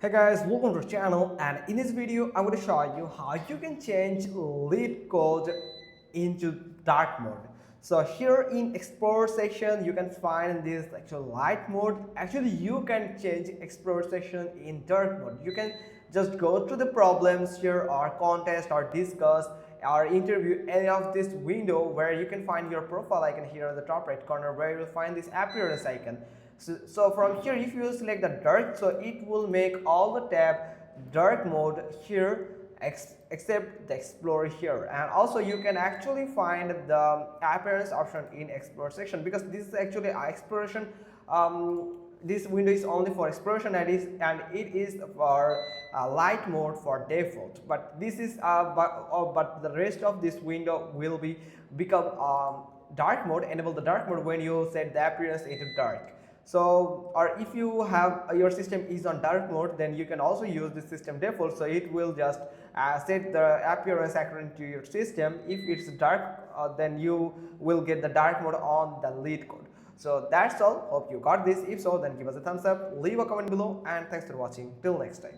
Hey guys, welcome to the channel, and in this video I'm going to show you how you can change Leetcode into dark mode. So here in Explorer section you can find this actual light mode. Actually you can change Explorer section in dark mode. You can just go to the problems here or contest or discuss or interview any of this window where you can find your profile icon here on the top right corner, where you will find this appearance icon. So from here, if you select the dark, so it will make all the tab dark mode here except the Explorer here. And also you can actually find the appearance option in Explorer section, because this is actually exploration. This window is only for exploration, and it is for light mode for default. But this is but the rest of this window will become dark mode. Enable the dark mode when you set the appearance into dark. So, or if you have your system is on dark mode, then you can also use the system default. So it will just set the appearance according to your system. If it's dark, then you will get the dark mode on the Leetcode. So that's all. Hope you got this. If so, then give us a thumbs up, leave a comment below, and thanks for watching. Till next time.